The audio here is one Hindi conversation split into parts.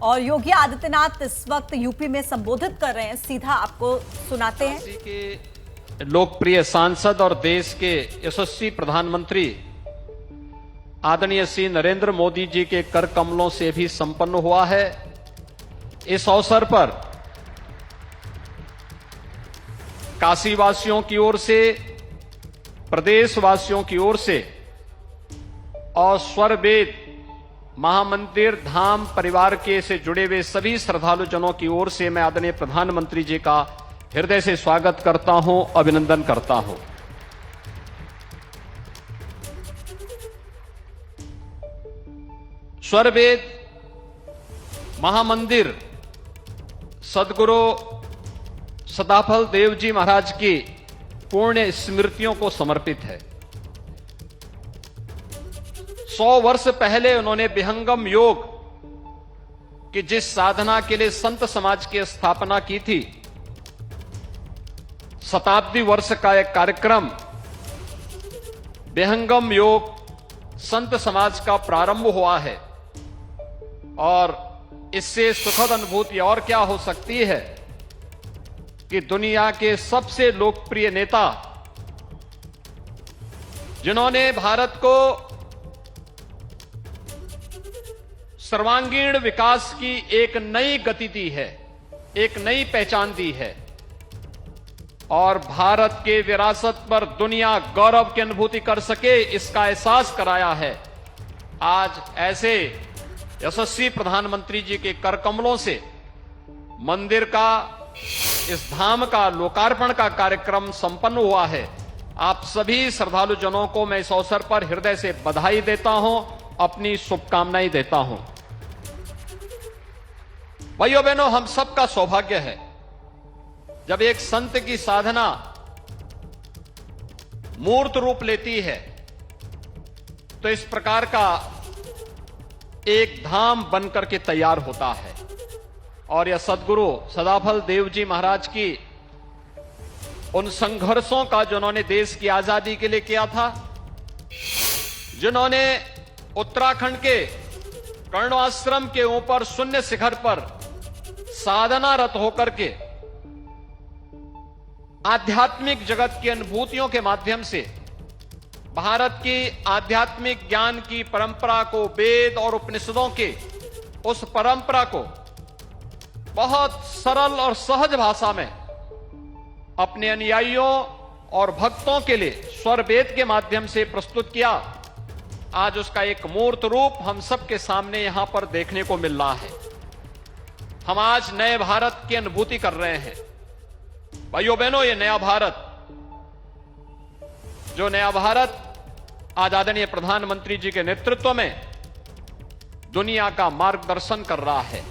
और योगी आदित्यनाथ इस वक्त यूपी में संबोधित कर रहे हैं, सीधा आपको सुनाते हैं। के लोकप्रिय सांसद और देश के यशस्वी प्रधानमंत्री आदरणीय श्री नरेंद्र मोदी जी के कर कमलों से भी संपन्न हुआ है। इस अवसर पर काशीवासियों की ओर से, प्रदेशवासियों की ओर से और स्वरवेद महामंदिर धाम परिवार के से जुड़े हुए सभी श्रद्धालु जनों की ओर से मैं आदरणीय प्रधानमंत्री जी का हृदय से स्वागत करता हूं, अभिनंदन करता हूं। स्वरवेद महामंदिर सदगुरु सदाफल देव जी महाराज की पुण्य स्मृतियों को समर्पित है। 100 वर्ष पहले उन्होंने विहंगम योग की जिस साधना के लिए संत समाज की स्थापना की थी, शताब्दी वर्ष का एक कार्यक्रम विहंगम योग संत समाज का प्रारंभ हुआ है। और इससे सुखद अनुभूति और क्या हो सकती है कि दुनिया के सबसे लोकप्रिय नेता, जिन्होंने भारत को सर्वांगीण विकास की एक नई गति दी है, एक नई पहचान दी है और भारत के विरासत पर दुनिया गौरव की अनुभूति कर सके, इसका एहसास कराया है। आज ऐसे यशस्वी प्रधानमंत्री जी के कर कमलों से मंदिर का, इस धाम का लोकार्पण का कार्यक्रम संपन्न हुआ है। आप सभी श्रद्धालु जनों को मैं इस अवसर पर हृदय से बधाई देता हूं, अपनी शुभकामनाएं देता हूं। भाइयों बहनों, हम सबका सौभाग्य है जब एक संत की साधना मूर्त रूप लेती है तो इस प्रकार का एक धाम बनकर के तैयार होता है। और यह सदगुरु सदाफल देव जी महाराज की उन संघर्षों का जिन्होंने देश की आजादी के लिए किया था, जिन्होंने उत्तराखंड के कर्णाश्रम के ऊपर शून्य शिखर पर साधनारत होकर के आध्यात्मिक जगत की अनुभूतियों के माध्यम से भारत की आध्यात्मिक ज्ञान की परंपरा को, वेद और उपनिषदों के उस परंपरा को बहुत सरल और सहज भाषा में अपने अनुयायियों और भक्तों के लिए स्वरवेद के माध्यम से प्रस्तुत किया। आज उसका एक मूर्त रूप हम सबके सामने यहां पर देखने को मिल रहा है। हम आज नए भारत की अनुभूति कर रहे हैं। भाइयों बहनों, ये नया भारत, जो नया भारत आज आदरणीय प्रधानमंत्री जी के नेतृत्व में दुनिया का मार्गदर्शन कर रहा है,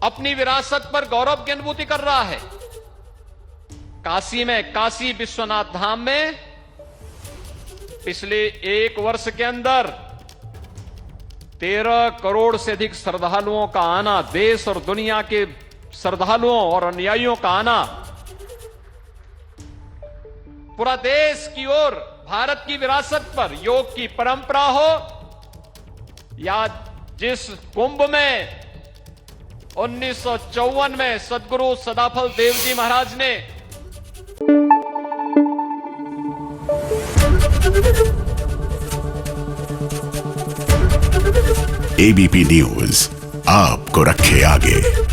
अपनी विरासत पर गौरव की अनुभूति कर रहा है। काशी में, काशी विश्वनाथ धाम में पिछले 1 वर्ष के अंदर 13 करोड़ से अधिक श्रद्धालुओं का आना, देश और दुनिया के श्रद्धालुओं और अनुयायियों का आना, पूरा देश की ओर भारत की विरासत पर योग की परंपरा हो या जिस कुंभ में 1954 में सदगुरु सदाफल देव जी महाराज ने एबीपी न्यूज आपको रखे आगे।